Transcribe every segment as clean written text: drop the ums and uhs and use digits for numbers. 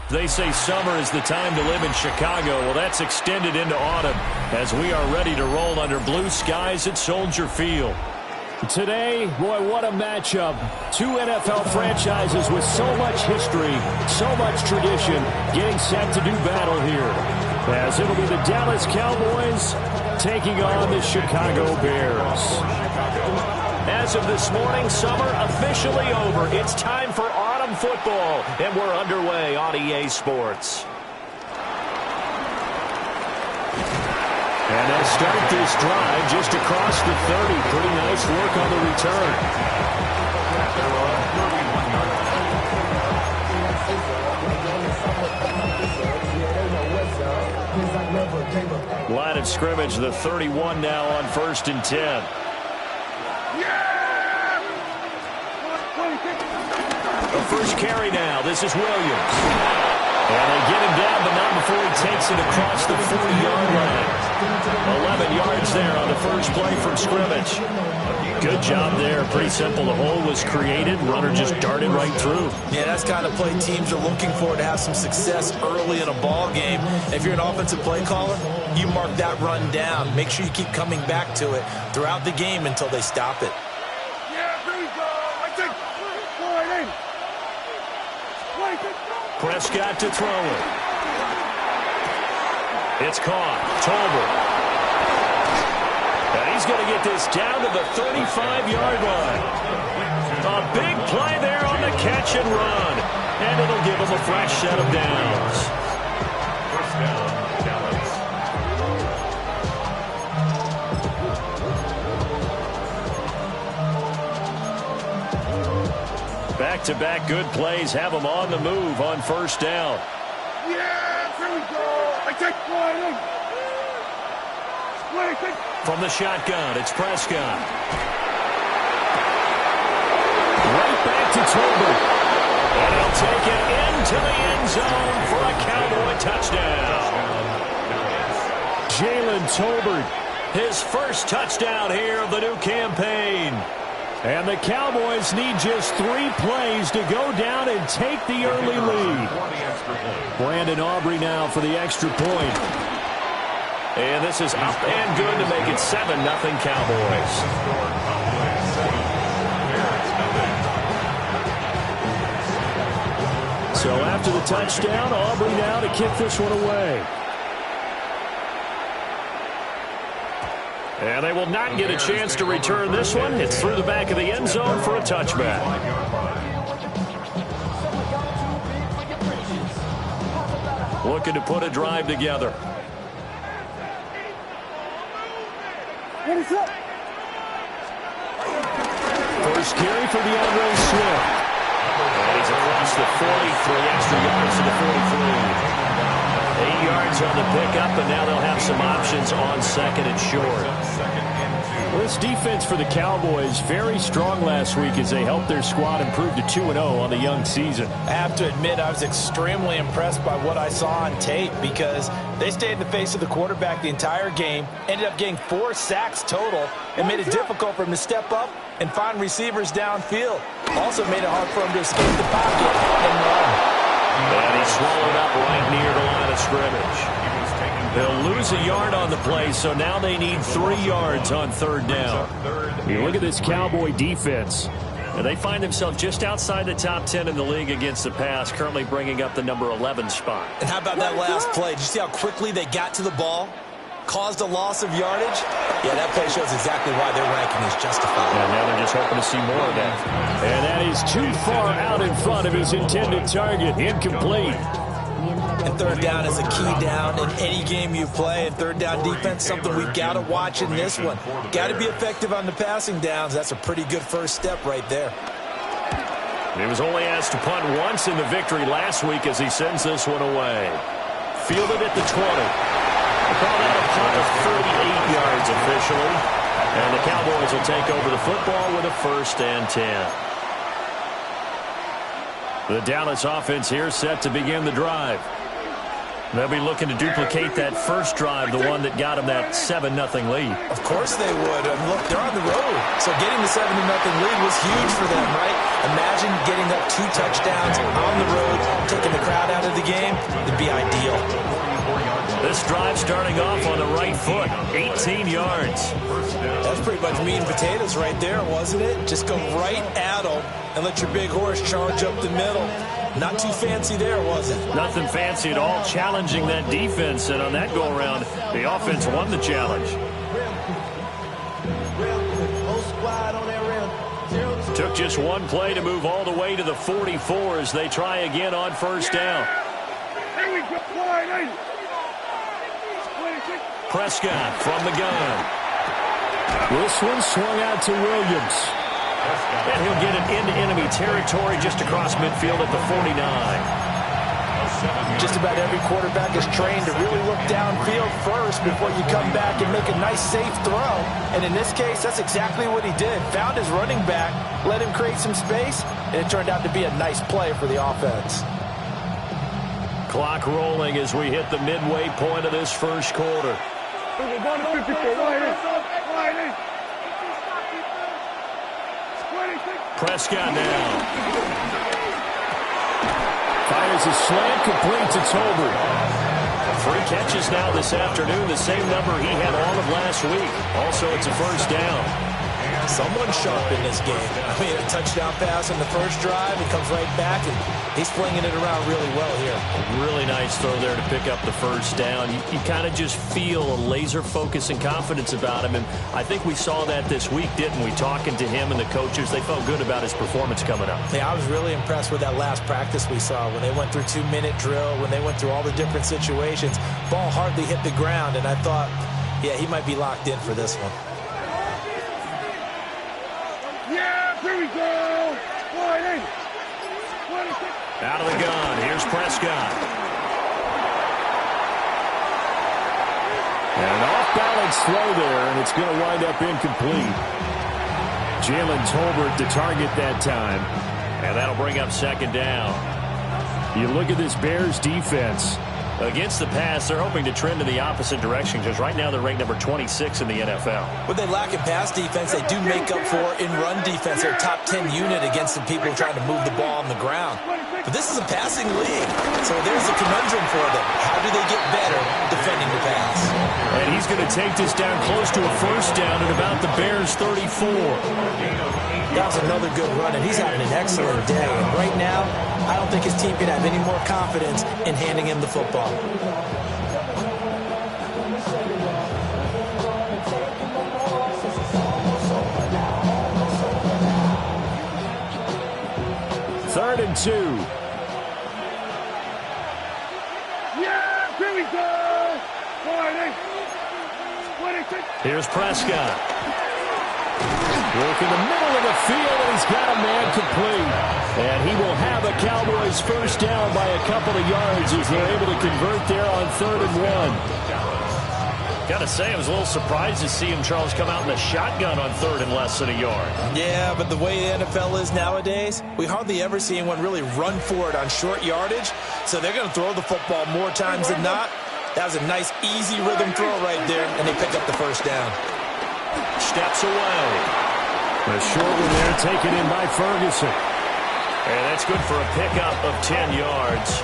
They say summer is the time to live in Chicago. Well, that's extended into autumn as we are ready to roll under blue skies at Soldier Field. Today, boy, what a matchup. Two NFL franchises with so much history, so much tradition, getting set to do battle here. As it'll be the Dallas Cowboys taking on the Chicago Bears. As of this morning, summer officially over. It's time for autumn football, and we're underway on EA Sports. And they'll start this drive just across the 30. Pretty nice work on the return. Line of scrimmage, the 31 now on 1st and 10. The first carry now. This is Williams. And they get him down, but not before he takes it across the 40-yard line. 11 yards there on the first play from scrimmage. Good job there. Pretty simple. The hole was created. Runner just darted right through. Yeah, that's kind of play teams are looking for to have some success early in a ball game. If you're an offensive play caller, you mark that run down. Make sure you keep coming back to it throughout the game until they stop it. Prescott to throw it. It's caught. Tolbert. And he's going to get this down to the 35-yard line. A big play there on the catch and run. And it'll give him a fresh set of downs. First down, Dallas. Back-to-back good plays have them on the move on first down. Yeah, here we go. I take one. From the shotgun, it's Prescott. Right back to Tolbert. And he'll take it into the end zone for a Cowboy touchdown. Jalen Tolbert. His first touchdown here of the new campaign. And the Cowboys need just 3 plays to go down and take the early lead. Brandon Aubrey now for the extra point. And this is up and good to make it 7-0 Cowboys. So after the touchdown, Aubrey now to kick this one away. And they will not get a chance to return this one. It's through the back of the end zone for a touchback. Looking to put a drive together. First carry for DeAndre Swift. And he's across the 43 extra yards to the 43. 8 yards on the pickup, and now they'll have some options on second and short. Well, this defense for the Cowboys very strong last week as they helped their squad improve to 2-0 on the young season. I have to admit I was extremely impressed by what I saw on tape because they stayed in the face of the quarterback the entire game, ended up getting 4 sacks total, and made it difficult for him to step up and find receivers downfield. Also made it hard for him to escape the pocket and run. And he's swallowed up right near the line of scrimmage. They'll lose a yard on the play, so now they need 3 yards on third down. You look at this Cowboy defense. And they find themselves just outside the top 10 in the league against the pass, currently bringing up the number 11 spot. And how about that last play? Did you see how quickly they got to the ball? Caused a loss of yardage? Yeah, that play shows exactly why their ranking is justified. And now they're just hoping to see more of that. And that is too far out in front of his intended target. Incomplete. And third down is a key down in any game you play. And third down defense, something we've got to watch in this one. Got to be effective on the passing downs. That's a pretty good first step right there. He was only asked to punt once in the victory last week as he sends this one away. Fielded at the 20. Call that a punt of 38 yards officially. And the Cowboys will take over the football with a 1st and 10. The Dallas offense here set to begin the drive. They'll be looking to duplicate that first drive, the one that got them that 7-0 lead. Of course they would. Look, they're on the road. So getting the 7-0 lead was huge for them, right? Imagine getting up 2 touchdowns on the road, taking the crowd out of the game. It'd be ideal. This drive starting off on the right foot, 18 yards. That's pretty much meat and potatoes right there, wasn't it? Just go right at them and let your big horse charge up the middle. Not too fancy there, was it? Nothing fancy at all, challenging that defense, and on that go-around, the offense won the challenge. Took just one play to move all the way to the 44 as they try again on first down. Here we go. Prescott from the gun. This one swung out to Williams. And he'll get it into enemy territory just across midfield at the 49. Just about every quarterback is trained to really look downfield first before you come back and make a nice, safe throw. And in this case, that's exactly what he did. Found his running back, let him create some space, and it turned out to be a nice play for the offense. Clock rolling as we hit the midway point of this first quarter. Prescott now. Fires a slant, complete to Tolbert. 3 catches now this afternoon, the same number he had all of last week. Also, it's a first down. Someone's sharp in this game. I mean, a touchdown pass on the first drive. He comes right back, and he's flinging it around really well here. Really nice throw there to pick up the first down. You kind of just feel a laser focus and confidence about him, and I think we saw that this week, didn't we? Talking to him and the coaches, they felt good about his performance coming up. Yeah, I was really impressed with that last practice we saw when they went through 2-minute drill, when they went through all the different situations. Ball hardly hit the ground, and I thought, yeah, he might be locked in for this one. Here we go. Out of the gun. Here's Prescott. And an off-balance throw there, and it's going to wind up incomplete. Jalen Tolbert the target that time. And that'll bring up second down. You look at this Bears defense. Against the pass, they're hoping to trend in the opposite direction because right now they're ranked number 26 in the NFL. What they lack in pass defense, they do make up for in run defense. They're a top 10 unit against the people trying to move the ball on the ground. But this is a passing league, so there's a conundrum for them. How do they get better defending the pass? And he's going to take this down close to a first down at about the Bears' 34. That was another good run, and he's having an excellent day. And right now, I don't think his team can have any more confidence in handing him the football. Third and 2. Yeah, here we go. 26. Here's Prescott. Work in the middle of the field, and he's got a man complete. And he will have a Cowboys first down by a couple of yards as they're able to convert there on 3rd and 1. Got to say, I was a little surprised to see him, Charles, come out in the shotgun on 3rd and less than a yard. Yeah, but the way the NFL is nowadays, we hardly ever see anyone really run for it on short yardage. So they're going to throw the football more times than not. That was a nice, easy rhythm throw right there, and they pick up the first down. Steps away. A short one there taken in by Ferguson. And that's good for a pickup of 10 yards.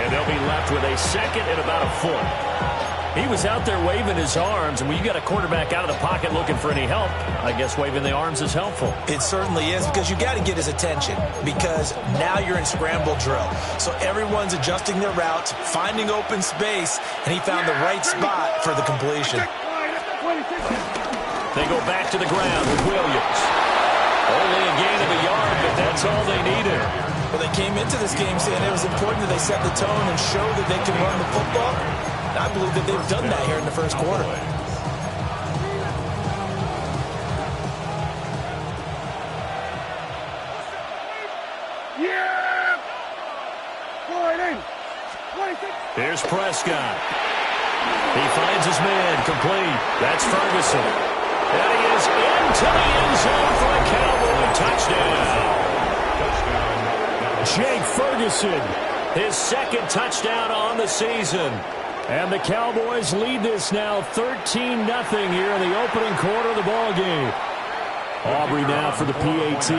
And they'll be left with a second and about a foot. He was out there waving his arms, and when you got a quarterback out of the pocket looking for any help, I guess waving the arms is helpful. It certainly is, because you got to get his attention, because now you're in scramble drill. So everyone's adjusting their routes, finding open space, and he found the right spot for the completion. They go back to the ground with Williams. Only a gain of a yard, but that's all they needed. Well, they came into this game saying it was important that they set the tone and show that they can run the football. And I believe that they've done that here in the first quarter. Yeah! Here's Prescott. He finds his man complete. That's Ferguson. And he is into the end zone for a Cowboy touchdown. Jake Ferguson His second touchdown on the season. And the Cowboys lead this now 13-0 here in the opening quarter of the ball game. Aubrey now for the PAT.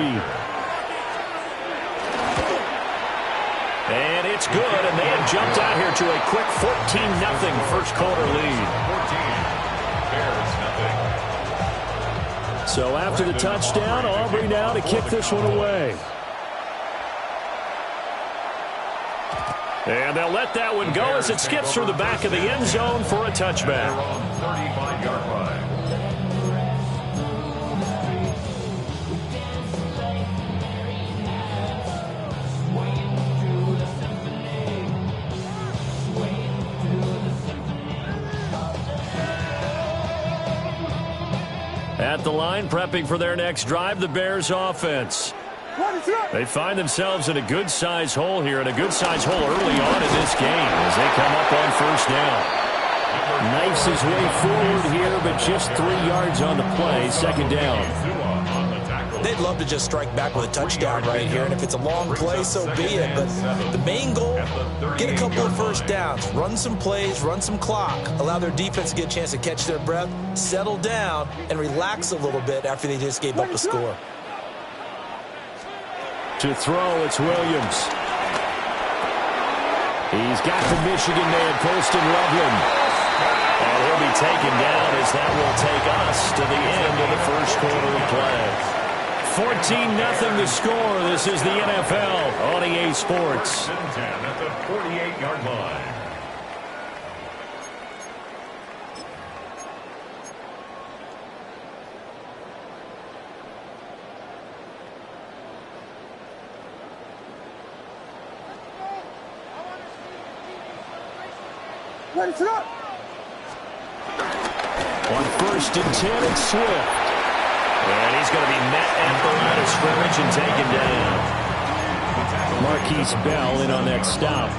And it's good, and they have jumped out here to a quick 14-0 first quarter lead. 14, Bears, so after the touchdown, Aubrey now to kick this one away. And they'll let that one go as it skips through the back of the end zone for a touchback. 35-yard line. At the line, prepping for their next drive, the Bears offense. They find themselves in a good-sized hole here, and a good-sized hole early on in this game as they come up on first down. Knifes his way forward here, but just 3 yards on the play, second down. They'd love to just strike back with a touchdown right here, and if it's a long play, so be it. But the main goal, get a couple of first downs, run some plays, run some clock, allow their defense to get a chance to catch their breath, settle down, and relax a little bit after they just gave up a score. To throw, it's Williams. He's got the Michigan man, Colston Loveland. And he'll be taken down as that will take us to the end of the first quarter of play. 14-0 the score. This is the NFL on EA Sports. 10 at the 48-yard line. On first and 10, it's Swift. And he's going to be met at the line of scrimmage and taken down. Marquise Bell in on that stop.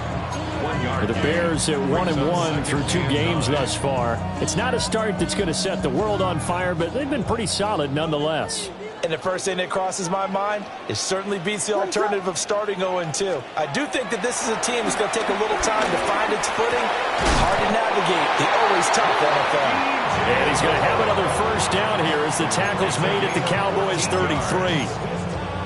The Bears at 1-1 through 2 games thus far. It's not a start that's going to set the world on fire, but they've been pretty solid nonetheless. And the first thing that crosses my mind is certainly beats the alternative of starting 0-2. I do think that this is a team that's going to take a little time to find its footing. Hard to navigate the always tough NFL. And he's going to have another first down here as the tackle's made at the Cowboys 33.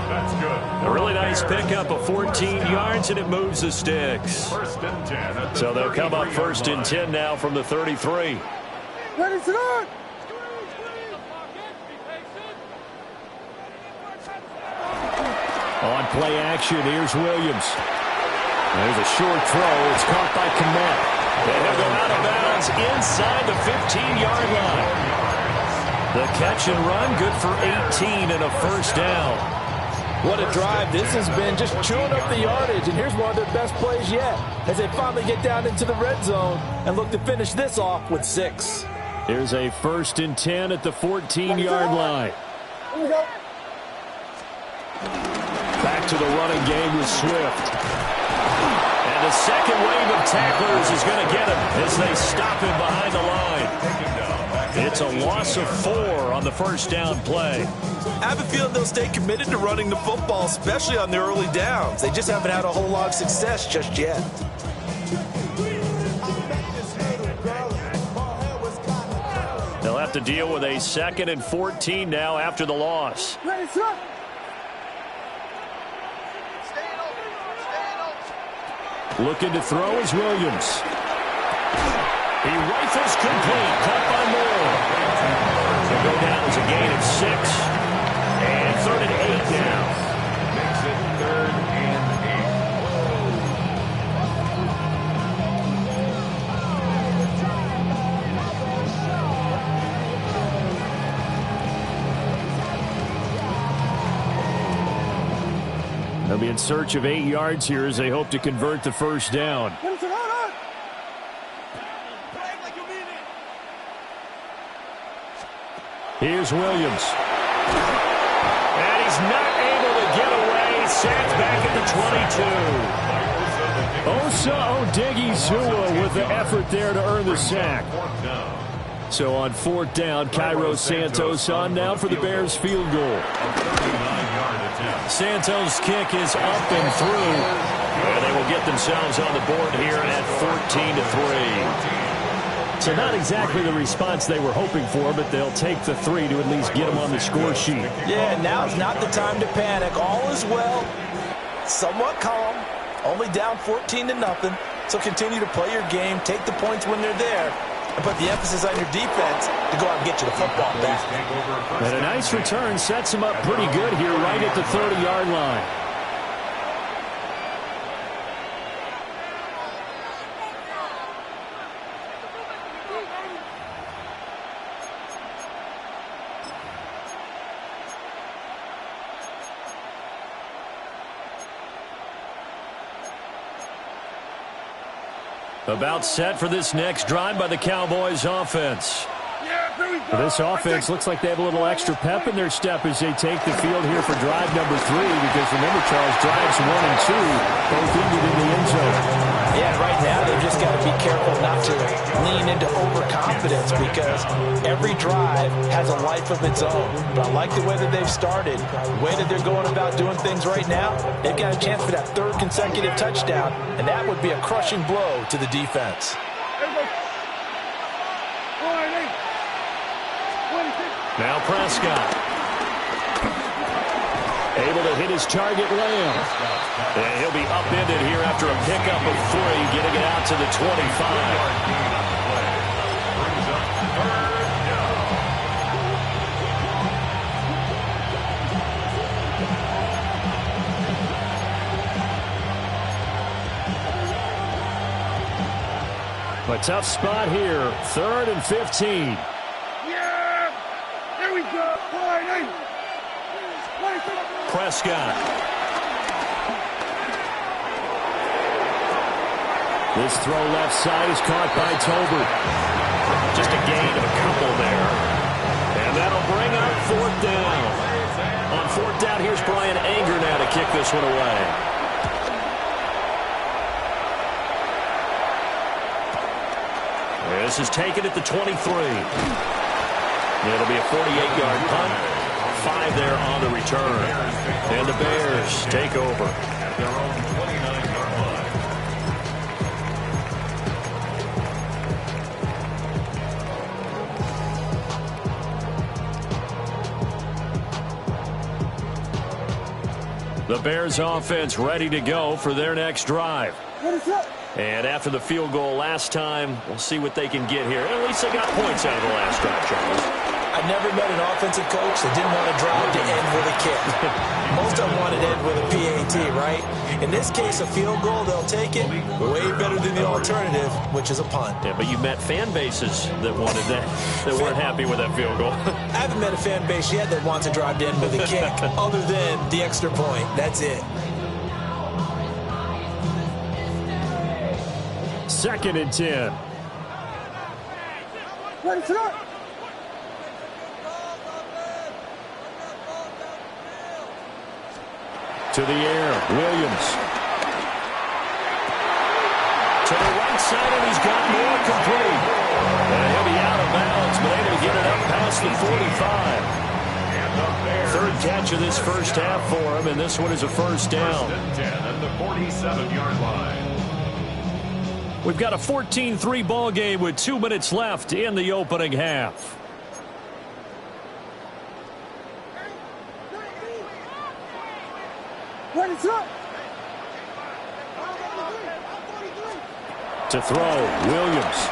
That's good. A really nice pickup of 14 yards, and it moves the sticks. First and 10. So they'll come up first and 10 now from the 33. Ready, sit on! On play action, here's Williams. There's a short throw. It's caught by Kmet. And he'll go out of bounds inside the 15-yard line. The catch and run, good for 18 and a first down. What a drive. This has been just chewing up the yardage, and here's one of their best plays yet as they finally get down into the red zone and look to finish this off with 6. Here's a first and 10 at the 14-yard line. Here we go. Back to the running game with Swift. And the second wave of tacklers is going to get him as they stop him behind the line. It's a loss of 4 on the first down play. I have a feeling they'll stay committed to running the football, especially on their early downs. They just haven't had a whole lot of success just yet. They'll have to deal with a 2nd and 14 now after the loss. Ready, sit. Looking to throw is Williams. He rifles complete, caught by Moore. He'll go down as a gain of 6. And 3rd and 8 now. Makes it 3rd and 8. They'll be in search of 8 yards here as they hope to convert the first down. Here's Williams. And he's not able to get away. Sacked back at the 22. Osa Odighizuwa with the effort there to earn the sack. So on 4th down, Cairo Santos on now for the Bears field goal. Santos' kick is up and through. And they will get themselves on the board here at 14-3. So not exactly the response they were hoping for, but they'll take the 3 to at least get them on the score sheet. Yeah, now's not the time to panic. All is well. Somewhat calm. Only down 14-0. So continue to play your game, take the points when they're there, and put the emphasis on your defense to go out and get you the football back. And a nice return sets them up pretty good here right at the 30-yard line. About set for this next drive by the Cowboys offense. This offense looks like they have a little extra pep in their step as they take the field here for drive number 3, because remember, Charles, drives 1 and 2 both ended in the end zone. Yeah, right now they've just got to be careful not to lean into overconfidence, because every drive has a life of its own. But I like the way that they've started, the way that they're going about doing things right now. They've got a chance for that 3rd consecutive touchdown, and that would be a crushing blow to the defense. Now Prescott. Able to hit his target, Lamb. And he'll be upended here after a pickup of 3, getting it out to the 25. A tough spot here. 3rd and 15. Prescott. This throw left side is caught by Tolbert. Just a gain of a couple there. And that'll bring up 4th down. On 4th down, here's Brian Anger now to kick this one away. This is taken at the 23. It'll be a 48-yard punt. 5 there on the return. And the Bears take over. Their own 29-yard line. The Bears offense ready to go for their next drive. And after the field goal last time, we'll see what they can get here. At least they got points out of the last drive, Charles. I've never met an offensive coach that didn't want to drive to end with a kick. Most of them wanted to end with a PAT, right? In this case, a field goal, they'll take it. Way better than the alternative, which is a punt. Yeah, but you met fan bases that wanted that, that weren't happy with that field goal. I haven't met a fan base yet that wants to drive to end with a kick, other than the extra point. That's it. 2nd and 10. To the air, Williams. To the right side, and he's got more complete. And he'll be out of bounds, but able to get it up past the 45. 3rd catch of this first half for him, and this one is a 1st down. 10 at the 47-yard line. We've got a 14-3 ball game with 2 minutes left in the opening half. To throw, Williams.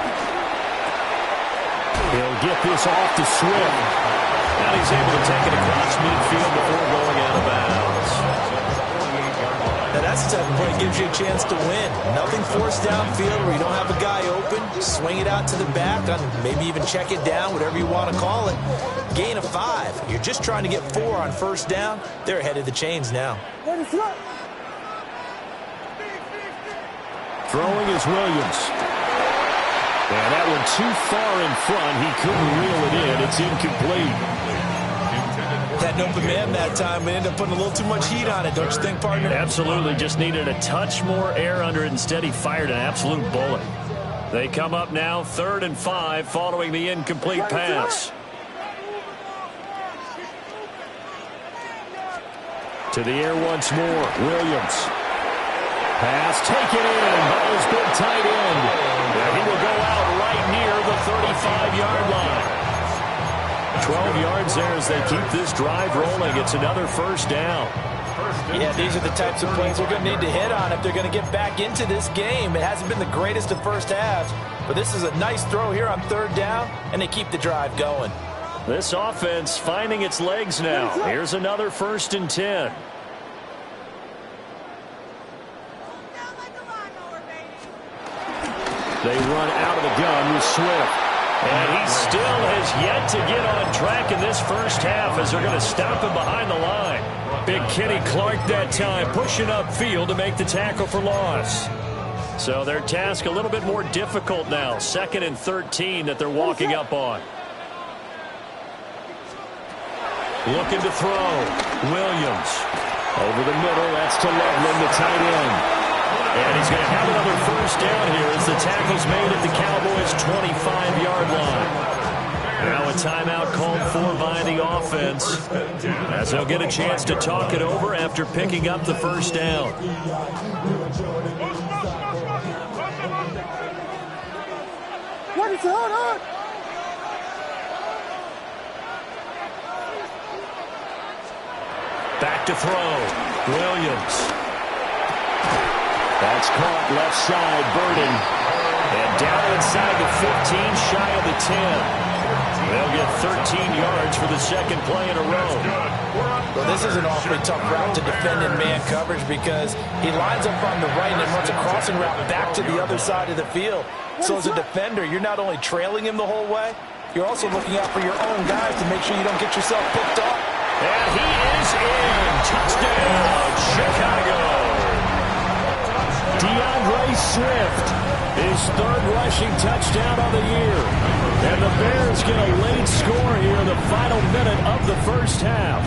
He'll get this off to Swift. And he's able to take it across midfield before going out of bounds. Now that's the type of play that gives you a chance to win. Nothing forced downfield where you don't have a guy open. Swing it out to the back, maybe even check it down, whatever you want to call it. Gain of 5. You're just trying to get 4 on 1st down. They're ahead of the chains now. Throwing is Williams. And that one too far in front. He couldn't reel it in. It's incomplete. Had an open man that time, but ended up putting a little too much heat on it, don't you think, partner? Absolutely. Just needed a touch more air under it. Instead, he fired an absolute bullet. They come up now 3rd and 5 following the incomplete pass. To the air once more. Williams. Pass taken in. Ball's been tight end. And he will go out right near the 35-yard line. 12 yards there as they keep this drive rolling. It's another first down. Yeah, these are the types of plays they're going to need to hit on if they're going to get back into this game. It hasn't been the greatest of first halves, but this is a nice throw here on third down, and they keep the drive going. This offense finding its legs now. Here's another 1st and 10. They run out of the gun with Swift. And he still has yet to get on track in this first half as they're going to stop him behind the line. Big Kenny Clark that time pushing upfield to make the tackle for loss. So their task a little bit more difficult now. 2nd and 13 that they're walking up on. Looking to throw. Williams. Over the middle. That's to Loveland, the tight end. And he's going to have another first down here as the tackle's made at the Cowboys' 25-yard line. Now a timeout called for by the offense as they'll get a chance to talk it over after picking up the first down. What is going on? Back to throw. Williams. That's caught left side, Burden. And down inside the 15, shy of the 10. They'll get 13 yards for the second play in a row. Well, this is an awfully tough route to defend in man coverage because he lines up on the right and then runs a crossing route back to the other side of the field. So as a defender, you're not only trailing him the whole way, you're also looking out for your own guys to make sure you don't get yourself picked off. And he is in. Touchdown, Chicago. DeAndre Swift, his 3rd rushing touchdown of the year. And the Bears get a late score here in the final minute of the first half.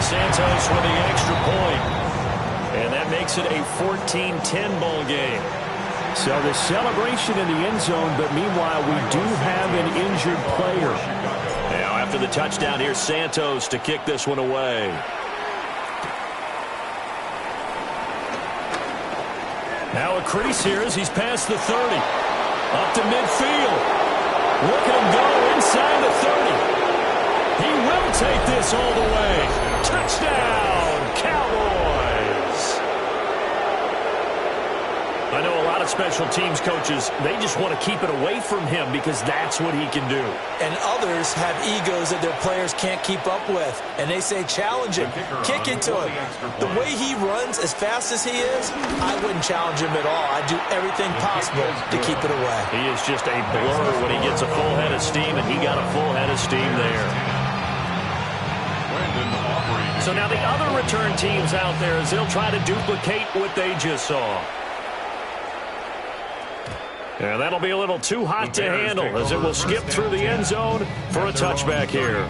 Santos with the extra point. And that makes it a 14-10 ball game. So the celebration in the end zone, but meanwhile we do have an injured player. Now after the touchdown, here's Santos to kick this one away. Now a crease here as he's past the 30. Up to midfield. Look at him go inside the 30. He will take this all the way. Touchdown, Cowboys. I know a lot of special teams coaches, they just want to keep it away from him because that's what he can do. And others have egos that their players can't keep up with. And they say, challenge him, kick into him. The way he runs as fast as he is, I wouldn't challenge him at all. I'd do everything possible to keep it away. He is just a blur when he gets a full head of steam, and he got a full head of steam there. So now the other return teams out there as they'll try to duplicate what they just saw. And that'll be a little too hot to handle as it will skip through the end zone for a touchback here.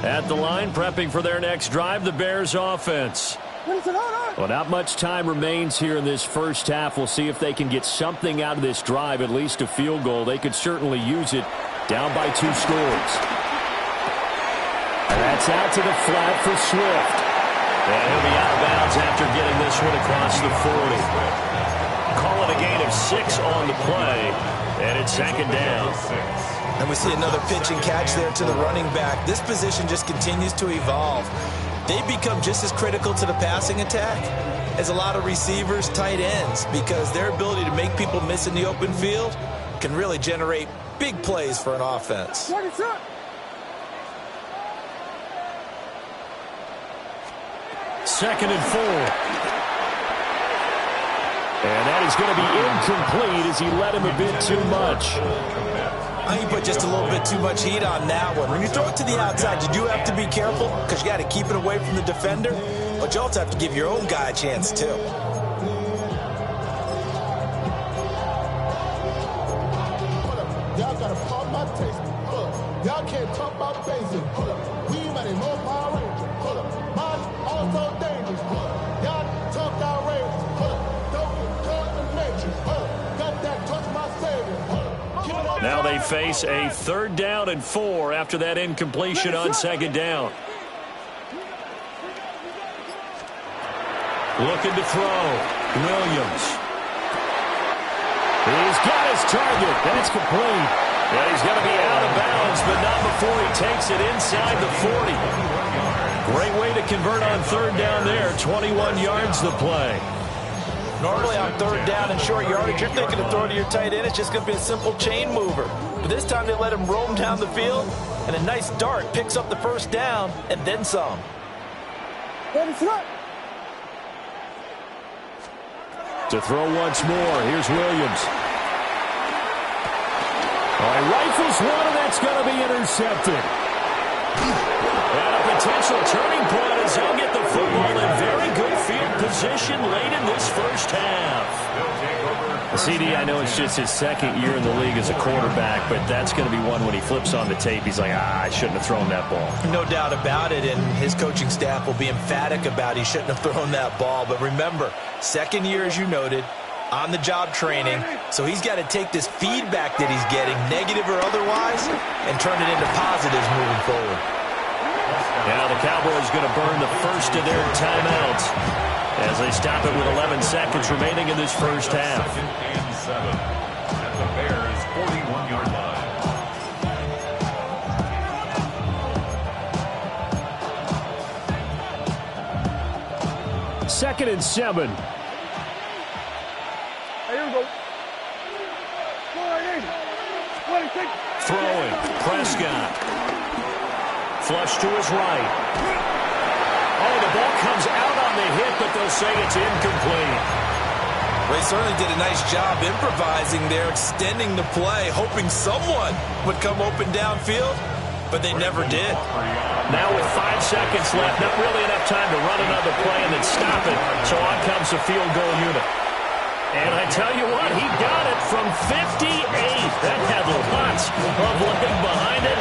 At the line, prepping for their next drive, the Bears offense. Well, not much time remains here in this first half. We'll see if they can get something out of this drive, at least a field goal. They could certainly use it down by 2 scores. And that's out to the flat for Swift. And he'll be out of bounds after getting this one across the 40. Call it a gain of 6 on the play, and it's 2nd down. And we see another pitch and catch there to the running back. This position just continues to evolve. They become just as critical to the passing attack as a lot of receivers, tight ends, because their ability to make people miss in the open field can really generate big plays for an offense. What is up? 2nd and 4. And that is going to be incomplete as he let him a bit too much. I think you put just a little bit too much heat on that one. When you throw it to the outside, you do have to be careful because you got to keep it away from the defender, but you also have to give your own guy a chance too. Now they face a 3rd down and 4 after that incompletion on 2nd down. Looking to throw. Williams. He's got his target. That's complete. And he's going to be out of bounds, but not before he takes it inside the 40. Great way to convert on 3rd down there. 21 yards the play. Normally on 3rd down and short yardage, you're thinking to throw to your tight end. It's just going to be a simple chain mover. But this time they let him roam down the field, and a nice dart picks up the 1st down and then some. To throw once more, here's Williams. All right, rifles one, and that's going to be intercepted. And a potential turning point as he'll get the football in very good field position late in this 1st half. CD, I know it's just his 2nd year in the league as a quarterback, but that's going to be one when he flips on the tape, he's like, I shouldn't have thrown that ball. No doubt about it, and his coaching staff will be emphatic about he shouldn't have thrown that ball. But remember, 2nd year, as you noted, on-the-job training, so he's got to take this feedback that he's getting, negative or otherwise, and turn it into positives moving forward. Now the Cowboys going to burn the first of their timeouts as they stop it with 11 seconds remaining in this 1st half. 2nd and 7 at the Bears' 41-yard line. 2nd and 7. Here we go. Throwing. Prescott. Flush to his right. Oh, the ball comes out on the hit, but they'll say it's incomplete. They certainly did a nice job improvising there, extending the play, hoping someone would come open downfield, but they never did. Now with 5 seconds left, not really enough time to run another play and then stop it, so on comes the field goal unit. And I tell you what, he got it from 58. That had lots of leg behind it.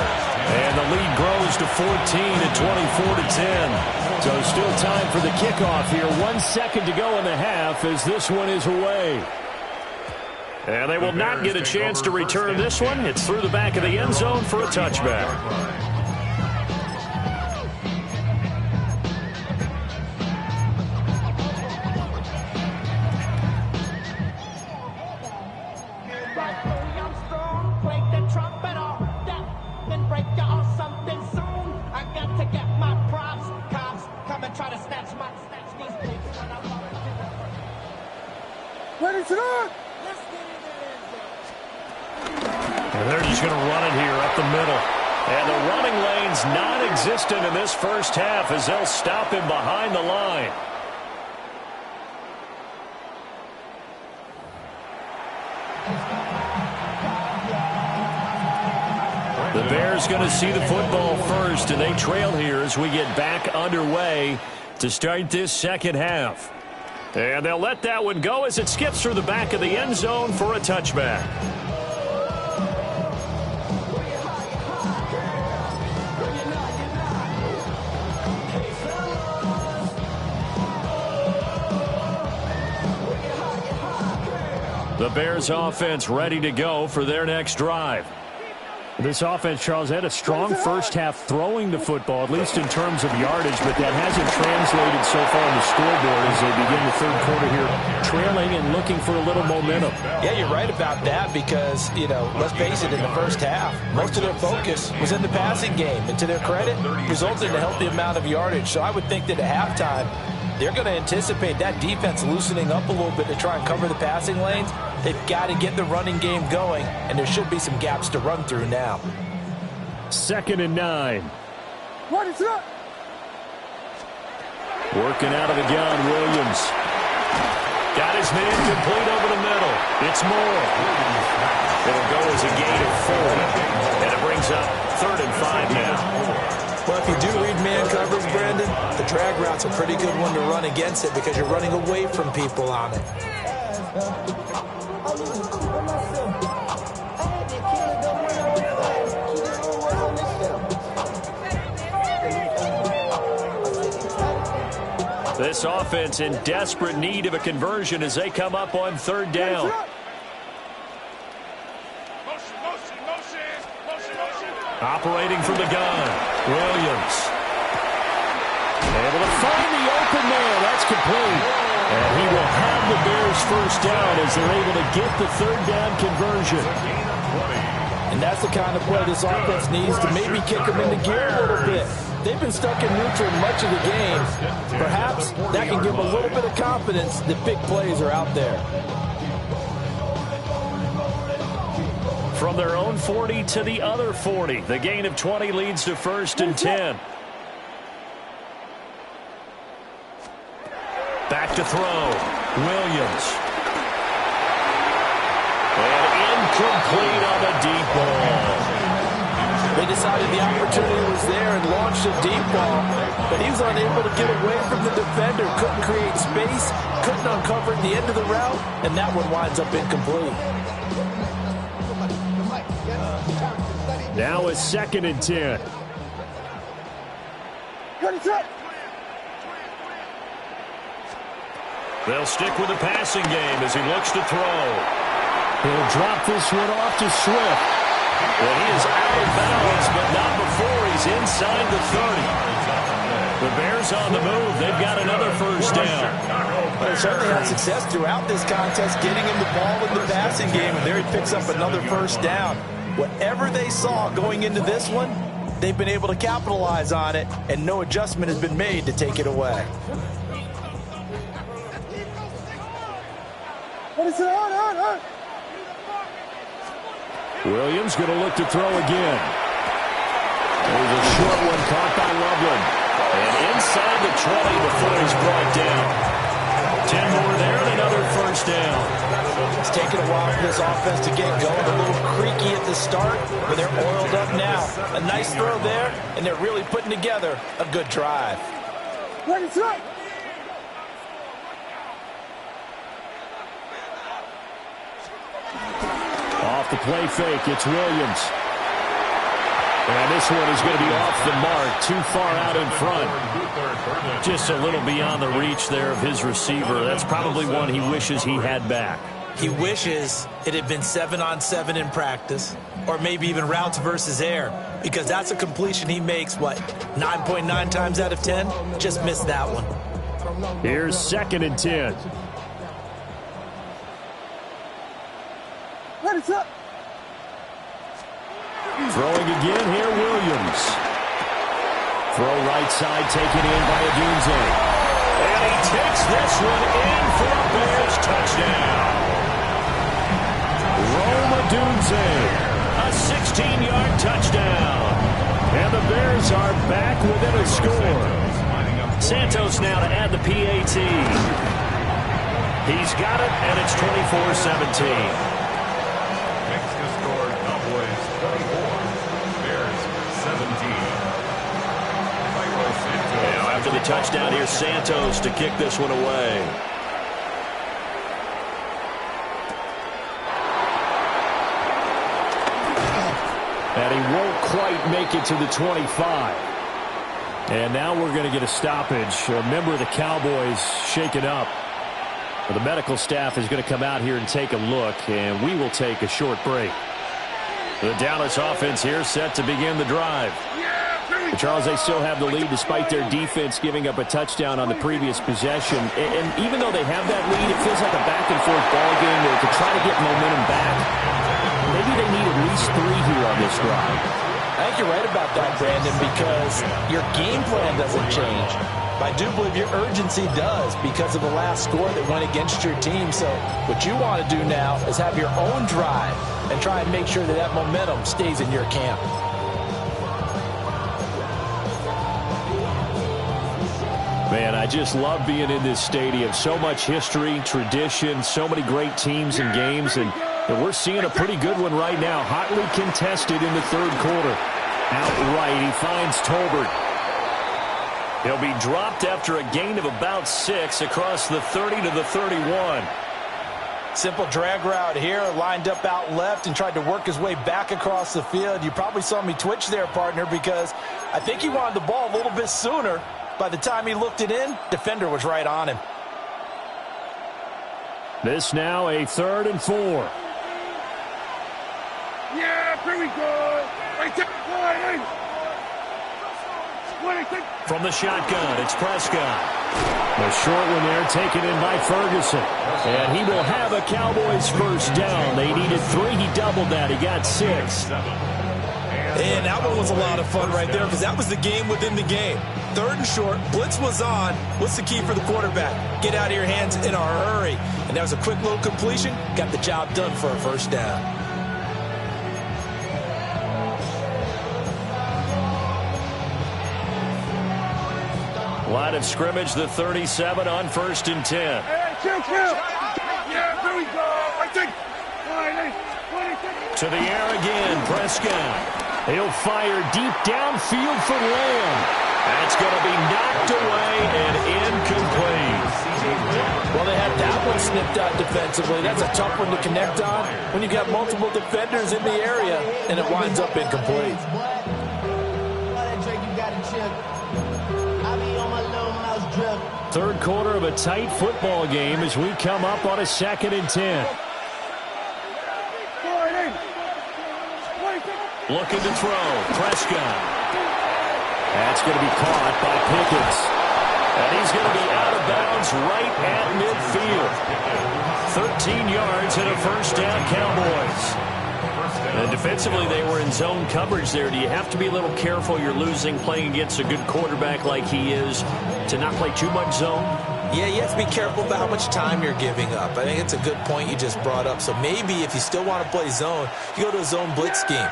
And the lead grows to 14 at 24-10. So still time for the kickoff here. 1 second to go in the half as this one is away. And they will not get a chance to return this one. It's through the back of the end zone for a touchback. And they're just going to run it here up the middle. And the running lane's non-existent in this 1st half as they'll stop him behind the line. The Bears going to see the football first, and they trail here as we get back underway to start this 2nd half. And they'll let that one go as it skips through the back of the end zone for a touchback. The Bears offense ready to go for their next drive. This offense, Charles, had a strong 1st half throwing the football, at least in terms of yardage, but that hasn't translated so far on the scoreboard as they begin the 3rd quarter here, trailing and looking for a little momentum. Yeah, you're right about that because, you know, let's face it, in the 1st half, most of their focus was in the passing game, and to their credit, resulted in a healthy amount of yardage. So I would think that at halftime, they're going to anticipate that defense loosening up a little bit to try and cover the passing lanes. They've got to get the running game going, and there should be some gaps to run through now. 2nd and 9. What is that? Working out of the gun, Williams. Got his man complete over the middle. It's Moore. It'll go as a gain of 4. And it brings up 3rd and 5 now. Well, if you do read man coverage, Brandon, the drag route's a pretty good one to run against it because you're running away from people on it. This offense in desperate need of a conversion as they come up on third down. Operating from the gun, Williams. Able to find the open man. That's complete. And he will have the Bears first down as they're able to get the third down conversion. And that's the kind of play this offense needs to maybe kick them into gear a little bit. They've been stuck in neutral much of the game. Perhaps that can give them a little bit of confidence that big plays are out there. From their own 40 to the other 40. The gain of 20 leads to 1st and 10. Back to throw. Williams. And incomplete on the deep ball. They decided the opportunity was there and launched a deep ball, but he was unable to get away from the defender. Couldn't create space, couldn't uncover at the end of the route, and that one winds up incomplete. Now it's 2nd and 10. They'll stick with the passing game as he looks to throw. He'll drop this one off to Swift. Well, he is out of bounds, but not before he's inside the 30. The Bears on the move. They've got another first down. They certainly had success throughout this contest getting him the ball in the passing game, and there he picks up another first down. Whatever they saw going into this one, they've been able to capitalize on it, and no adjustment has been made to take it away. Williams going to look to throw again. There's a short one caught by Loveland. And inside the 20 before he's brought down. 10 more there and another first down. It's taken a while for this offense to get going. A little creaky at the start, but they're oiled up now. A nice throw there, and they're really putting together a good drive. Off the play fake, it's Williams. And this one is going to be off the mark, too far out in front. Just a little beyond the reach there of his receiver. That's probably one he wishes he had back. He wishes it had been 7-on-7 in practice, or maybe even routes versus air, because that's a completion he makes, 9.9 times out of 10? Just missed that one. Here's 2nd and 10. Throwing again here, Williams. Throw right side, taken in by Odunze. And he takes this one in for a Bears touchdown. Odunze, a 16-yard touchdown. And the Bears are back within a score. Santos now to add the PAT. He's got it, and it's 24-17. After the touchdown, here's Santos to kick this one away. And he won't quite make it to the 25. And now we're going to get a stoppage. A member of the Cowboys shaken up. The medical staff is going to come out here and take a look, and we will take a short break. The Dallas offense here set to begin the drive. Charles, they still have the lead despite their defense giving up a touchdown on the previous possession. And even though they have that lead, it feels like a back-and-forth ball game there to try to get momentum back. Maybe they need at least 3 here on this drive. I think you're right about that, Brandon, because your game plan doesn't change. But I do believe your urgency does because of the last score that went against your team. So what you want to do now is have your own drive and try and make sure that that momentum stays in your camp. Man, I just love being in this stadium. So much history, tradition, so many great teams and games, and we're seeing a pretty good one right now. Hotly contested in the third quarter. Outright, he finds Tolbert. He'll be dropped after a gain of about 6 across the 30 to the 31. Simple drag route here, lined up out left and tried to work his way back across the field. You probably saw me twitch there, partner, because I think he wanted the ball a little bit sooner. By the time he looked it in, defender was right on him. This now a 3rd and 4. Yeah, here we go. I take line. From the shotgun, it's Prescott. The short one there taken in by Ferguson. And he will have a Cowboys first down. They needed 3. He doubled that. He got 6. And that one was a lot of fun right there because that was the game within the game. 3rd and short, blitz was on. What's the key for the quarterback? Get out of your hands in a hurry. And that was a quick little completion. Got the job done for a first down. Line of scrimmage, the 37 on 1st and 10. Hey, chill. Yeah, here we go. I take line. To the air again, Prescott. He'll fire deep downfield for Lamb. That's going to be knocked away and incomplete. Well, they had that one snipped out defensively. That's a tough one to connect on when you got multiple defenders in the area, and it winds up incomplete. Third quarter of a tight football game as we come up on a 2nd and 10. Looking to throw, Prescott. That's going to be caught by Pickens. And he's going to be out of bounds right at midfield. 13 yards and a first down, Cowboys. And defensively, they were in zone coverage there. Do you have to be a little careful? You're losing playing against a good quarterback like he is to not play too much zone? Yeah, you have to be careful about how much time you're giving up. I think it's a good point you just brought up. So maybe if you still want to play zone, you go to a zone blitz scheme.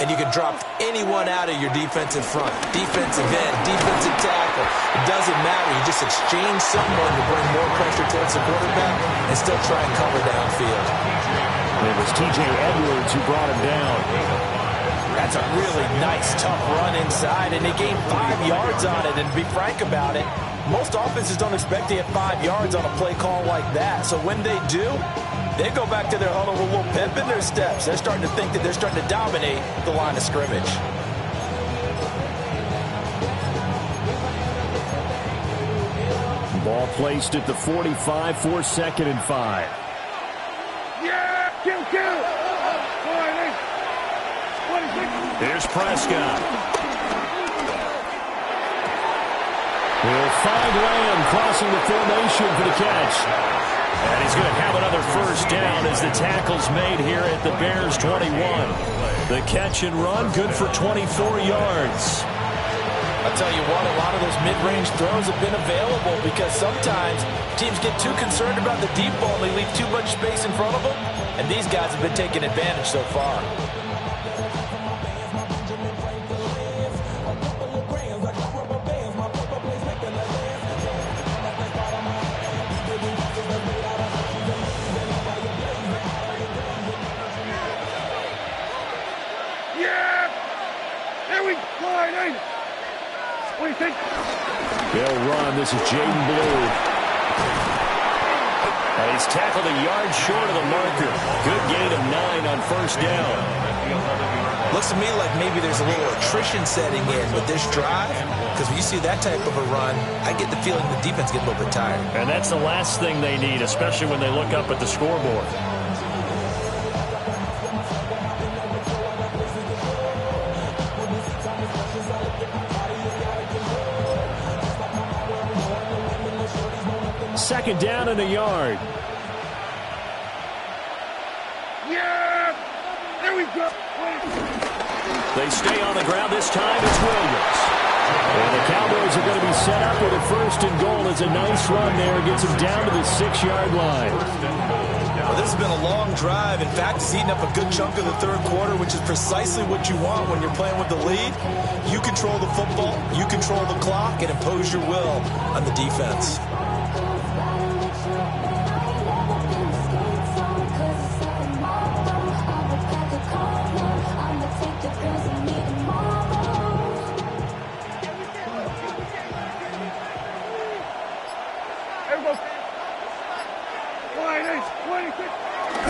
And you can drop anyone out of your defensive front. Defensive end, defensive tackle. It doesn't matter. You just exchange someone to bring more pressure towards the quarterback and still try and cover downfield. It was T.J. Edwards who brought him down. That's a really nice, tough run inside, and they gained 5 yards on it. And to be frank about it, most offenses don't expect to get 5 yards on a play call like that. So when they do, they go back to their huddle with a little pep in their steps. They're starting to think that they're starting to dominate the line of scrimmage. Ball placed at the 45 for 2nd and 5. Yeah, kill. Here's Prescott. He'll find Lamb crossing the formation for the catch. And he's going to have another first down as the tackle's made here at the Bears 21. The catch and run, good for 24 yards. I'll tell you what, a lot of those mid-range throws have been available because sometimes teams get too concerned about the deep ball and they leave too much space in front of them, and these guys have been taking advantage so far. They'll run. This is Jaden Blue. And he's tackled a yard short of the marker. Good gain of 9 on first down. Looks to me like maybe there's a little attrition setting in with this drive, because when you see that type of a run, I get the feeling the defense gets a little bit tired. And that's the last thing they need, especially when they look up at the scoreboard. Second down and a yard. Yeah! There we go! They stay on the ground. This time it's Williams. And the Cowboys are going to be set up with a 1st and goal. It's a nice run there. Gets them down to the 6-yard line. Well, this has been a long drive. In fact, it's eaten up a good chunk of the third quarter, which is precisely what you want when you're playing with the lead. You control the football, you control the clock, and impose your will on the defense.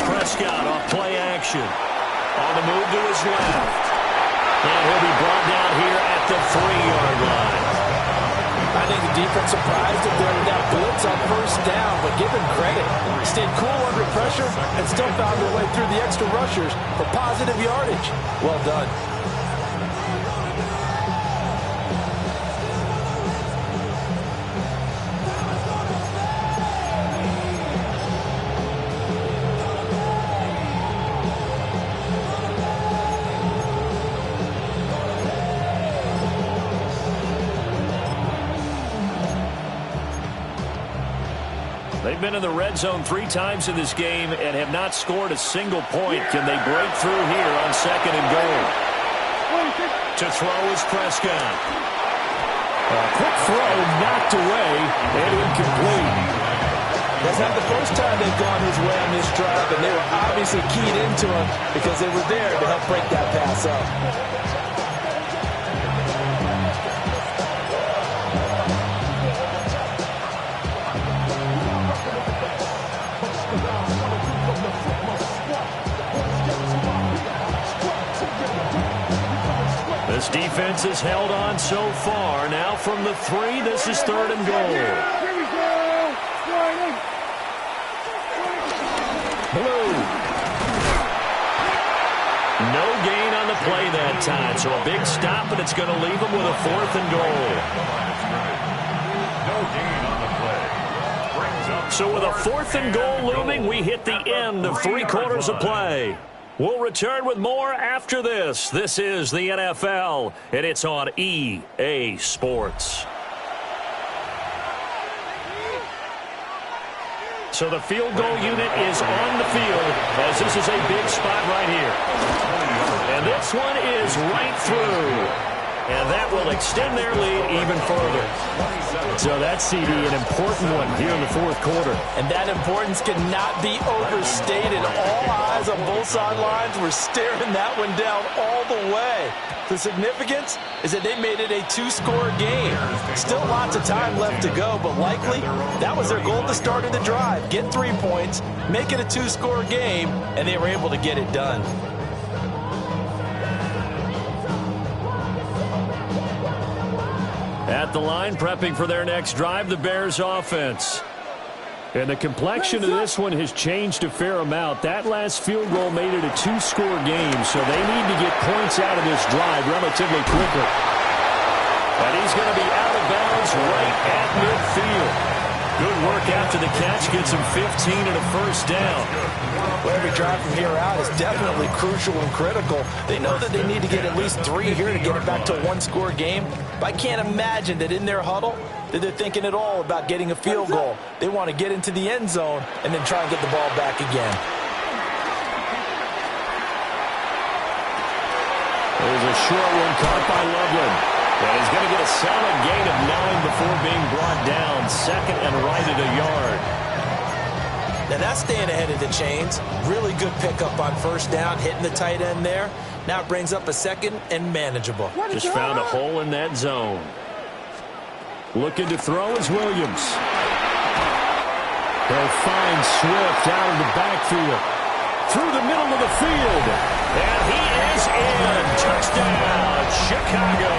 Prescott off play action. On the move to his left. And he'll be brought down here at the 3-yard line. I think the defense surprised him there with that blitz on first down, but give him credit. Stayed cool under pressure and still found their way through the extra rushers for positive yardage. Well done. They've been in the red zone 3 times in this game and have not scored a single point. Can they break through here on 2nd and goal? To throw is Prescott. A quick throw knocked away and incomplete. That's not the first time they've gone his way on this drive, and they were obviously keyed into him because they were there to help break that pass up. This defense has held on so far. Now from the 3, this is 3rd and goal. Here we go. Blue. No gain on the play that time, so a big stop, and it's going to leave them with a 4th and goal. No gain on the play. Brings up So with a 4th and goal looming, we hit the end of 3 quarters of play. We'll return with more after this. This is the NFL, and it's on EA Sports. So the field goal unit is on the field, as this is a big spot right here. And this one is right through. And that will extend their lead even further. So that's, CD, an important one here in the 4th quarter. And that importance cannot be overstated. All eyes on both sidelines were staring that one down all the way. The significance is that they made it a 2-score game. Still lots of time left to go, but likely that was their goal at the start of the drive. Get 3 points, make it a 2-score game, and they were able to get it done. At the line, prepping for their next drive, the Bears offense. And the complexion of this one has changed a fair amount. That last field goal made it a 2-score game, so they need to get points out of this drive relatively quickly. And he's going to be out of bounds right at midfield. Good work after the catch, gets him 15 and a 1st down. Well, every drive from here out is definitely crucial and critical. They know that they need to get at least 3 here to get it back to a 1-score game. But I can't imagine that in their huddle that they're thinking at all about getting a field goal. They want to get into the end zone and then try and get the ball back again. There's a short one caught by Loveland. And he's going to get a solid gain of 9 before being brought down. 2nd and right at a yard. Now that's staying ahead of the chains. Really good pickup on 1st down, hitting the tight end there. Now it brings up a 2nd and manageable. Just found a hole in that zone. Looking to throw is Williams. They'll find Swift out of the backfield. Through the middle of the field. And he is in. Touchdown, Chicago.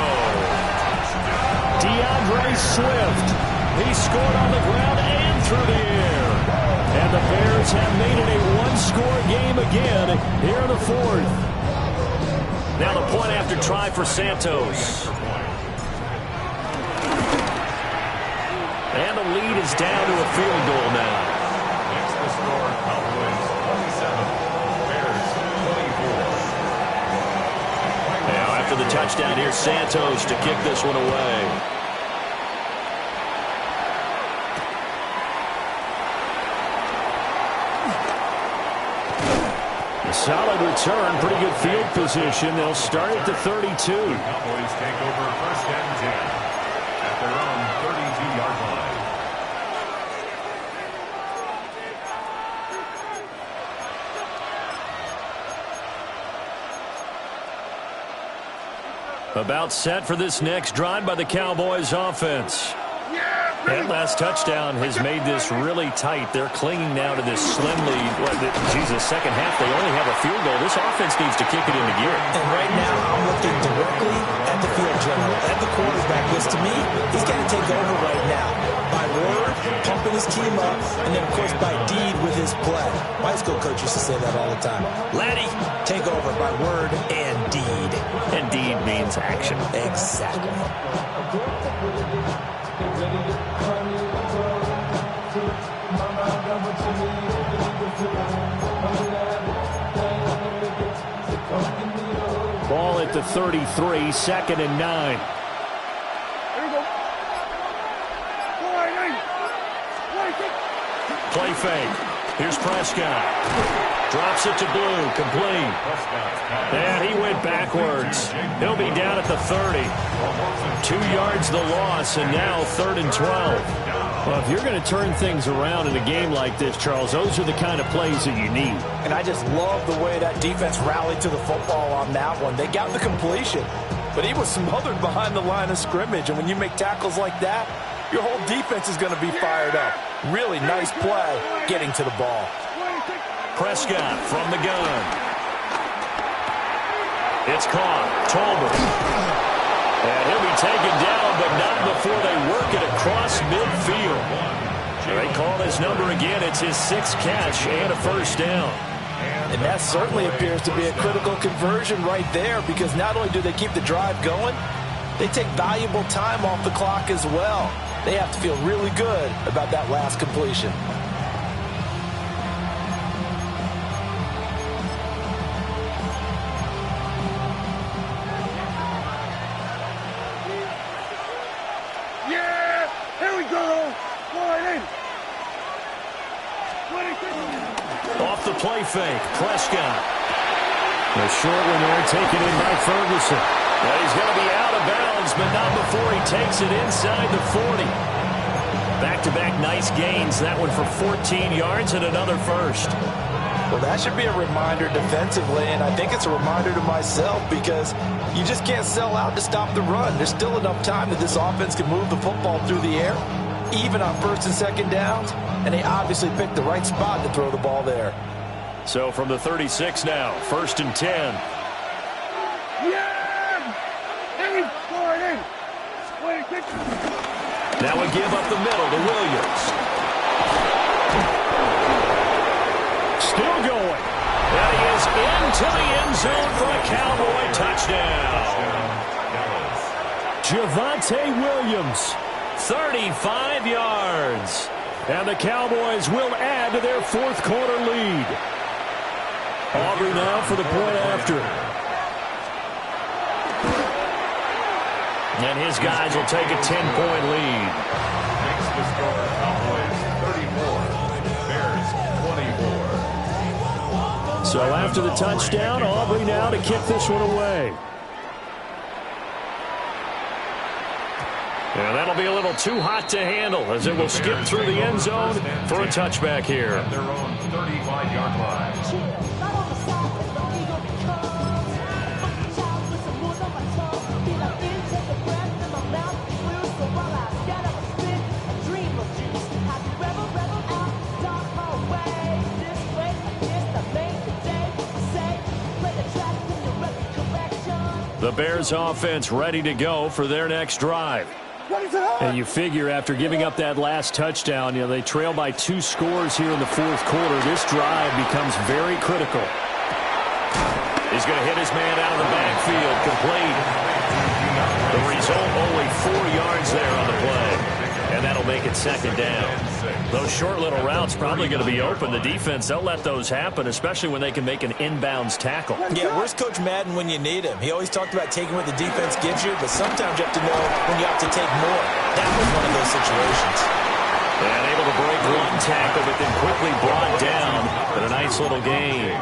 DeAndre Swift. He scored on the ground and through the air. And the Bears have made it a 1-score game again here in the 4th. Now the point after try for Santos. And the lead is down to a field goal now. Next to score, Cowboys 27, Bears 24. Now after the touchdown, here's Santos to kick this one away. A solid return, pretty good field position. They'll start at the 32. Cowboys take over 1st and 10 at their own 32-yard line. About set for this next drive by the Cowboys offense. Yeah, That last touchdown has made this really tight. They're clinging now to this slim lead. Jesus, second half, they only have a field goal. This offense needs to kick it into gear. And right now, I'm looking directly at the field general, at the quarterback, because to me, he's got to take over right now. By word, pumping his team up, and then, of course, by deed with his play. My school coach used to say that all the time. Laddie, take over by word and deed. And deed means action. Exactly. Ball at the 33, 2nd and 9. Here we go. Play fake. Here's Prescott. Drops it to Blue. Complete. And he went backwards. He'll be down at the 30. 2 yards the loss, and now 3rd and 12. Well, if you're going to turn things around in a game like this, Charles, those are the kind of plays that you need. And I just love the way that defense rallied to the football on that one. They got the completion, but he was smothered behind the line of scrimmage. And when you make tackles like that, your whole defense is going to be fired up. Really nice play getting to the ball. Prescott from the gun. It's caught. Tolbert. And he'll be taken down, but not before they work it across midfield. They call his number again. It's his 6th catch and a first down. And that certainly appears to be a critical conversion right there, because not only do they keep the drive going, they take valuable time off the clock as well. They have to feel really good about that last completion. Yeah! Here we go! Line in! Off the play fake, Prescott. The short one there, taken in by Ferguson. Well, he's going to be out of bounds, but not before he takes it inside the 40. Back-to-back nice gains. That one for 14 yards and another first. Well, that should be a reminder defensively, and I think it's a reminder to myself, because you just can't sell out to stop the run. There's still enough time that this offense can move the football through the air, even on 1st and 2nd downs, and they obviously picked the right spot to throw the ball there. So from the 36 now, 1st and 10. Yeah! Here we go! Now we give up the middle to Williams. Still going. And he is into the end zone for a Cowboy touchdown. Javonte Williams. 35 yards. And the Cowboys will add to their 4th quarter lead. Aubrey now for the point after. And his guys will take a 10-point lead. Makes the score Cowboys 34, Bears 24. So after the touchdown, Aubrey now to kick this one away. And that'll be a little too hot to handle, as it will skip through the end zone for a touchback here. At their own 35-yard line. The Bears offense ready to go for their next drive. And you figure after giving up that last touchdown, they trail by 2 scores here in the 4th quarter. This drive becomes very critical. He's going to hit his man out of the backfield, complete. The result, only 4 yards there on the play. And that'll make it 2nd down. Those short little routes probably going to be open. The defense, they'll let those happen, especially when they can make an inbounds tackle. Yeah, where's Coach Madden when you need him? He always talked about taking what the defense gives you, but sometimes you have to know when you have to take more. That was one of those situations. And able to break one tackle, but then quickly brought down. But a nice little game.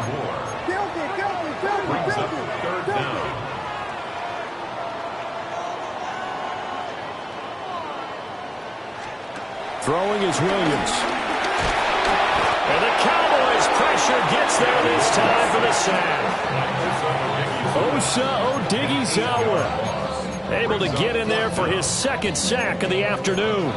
Brings up 3rd down. Throwing is Williams. And the Cowboys pressure gets there this time for the sack. Osa Odighizuwa able to get in there for his 2nd sack of the afternoon.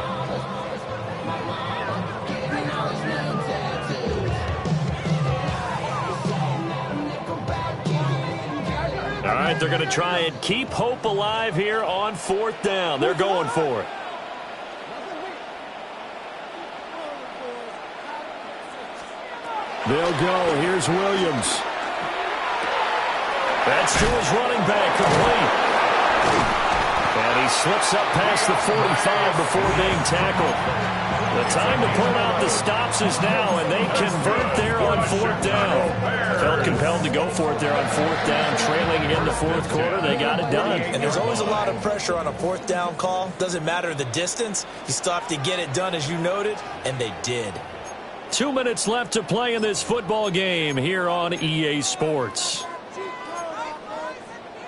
All right, they're going to try and keep hope alive here on 4th down. They're going for it. They'll go. Here's Williams. That's to his running back, complete. And he slips up past the 45 before being tackled. The time to pull out the stops is now, and they convert there on 4th down. Felt compelled to go for it there on 4th down, trailing in the 4th quarter. They got it done. And there's always a lot of pressure on a 4th down call. Doesn't matter the distance. You still have to get it done, as you noted, and they did. 2 minutes left to play in this football game here on EA Sports.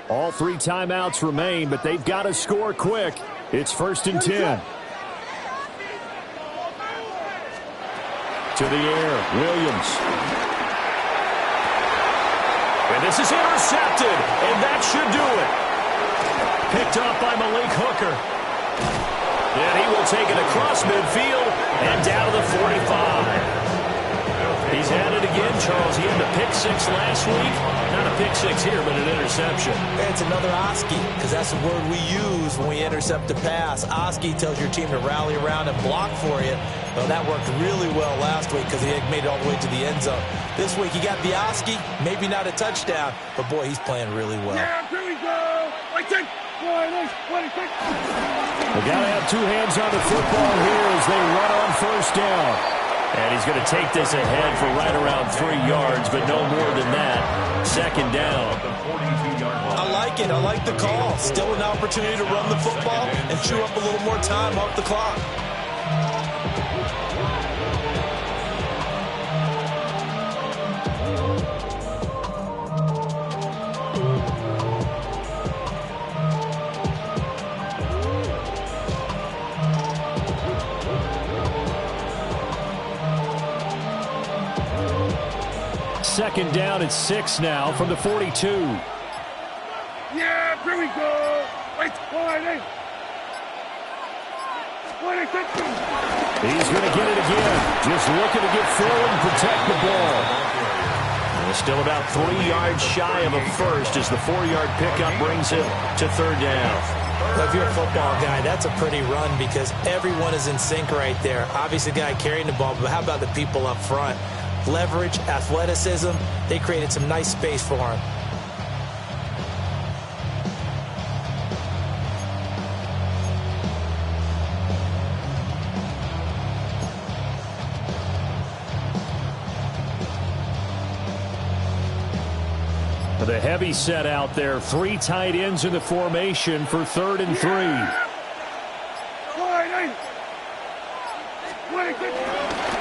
All 3 timeouts remain, but they've got to score quick. It's 1st and 10. To the air, Williams. And this is intercepted, and that should do it. Picked off by Malik Hooker. And he will take it across midfield and down to the 45. He's at it again, Charles. He had the pick 6 last week. Not a pick 6 here, but an interception. It's another Oski, because that's the word we use when we intercept a pass. Oski tells your team to rally around and block for you. Well, that worked really well last week because he made it all the way to the end zone. This week he got the Oski, maybe not a touchdown, but boy, he's playing really well. Yeah, here we go. I think. They got to have 2 hands on the football here as they run on 1st down. And he's going to take this ahead for right around 3 yards, but no more than that. 2nd down. I like it. I like the call. Still an opportunity to run the football and chew up a little more time off the clock. Second down at 6 now from the 42. Yeah, here we go. Wait, He's going to get it again. Just looking to get forward and protect the ball. And still about 3 yards shy of a first as the 4-yard pickup brings him to 3rd down. Well, if you're a football guy, that's a pretty run because everyone is in sync right there. Obviously, the guy carrying the ball, but how about the people up front? Leverage, athleticism, they created some nice space for him. The heavy set out there. 3 tight ends in the formation for 3rd and 3.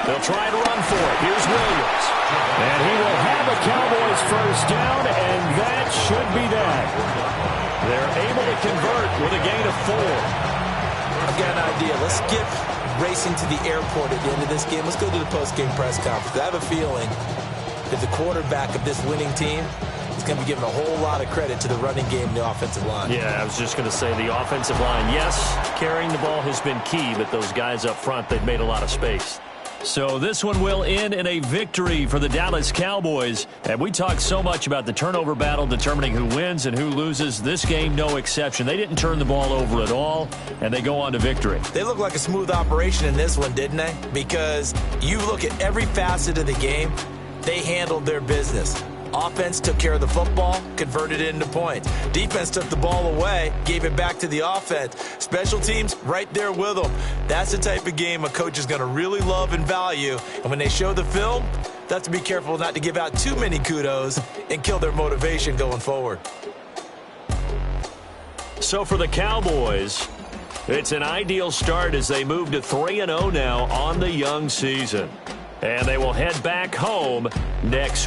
They'll try to run for it. Here's Williams. And he will have a Cowboys 1st down, and that should be that. They're able to convert with a gain of 4. I've got an idea. Let's get racing to the airport at the end of this game. Let's go to the post-game press conference. I have a feeling that the quarterback of this winning team is going to be given a whole lot of credit to the running game and the offensive line. Yeah, I was just going to say the offensive line, yes, carrying the ball has been key, but those guys up front, they've made a lot of space. So this one will end in a victory for the Dallas Cowboys. And we talked so much about the turnover battle determining who wins and who loses. This game, no exception. They didn't turn the ball over at all, and they go on to victory. They look like a smooth operation in this one, didn't they? Because you look at every facet of the game, they handled their business. Offense took care of the football, converted it into points. Defense took the ball away, gave it back to the offense. Special teams, right there with them. That's the type of game a coach is going to really love and value. And when they show the film, they have to be careful not to give out too many kudos and kill their motivation going forward. So for the Cowboys, it's an ideal start as they move to 3-0 now on the young season. And they will head back home next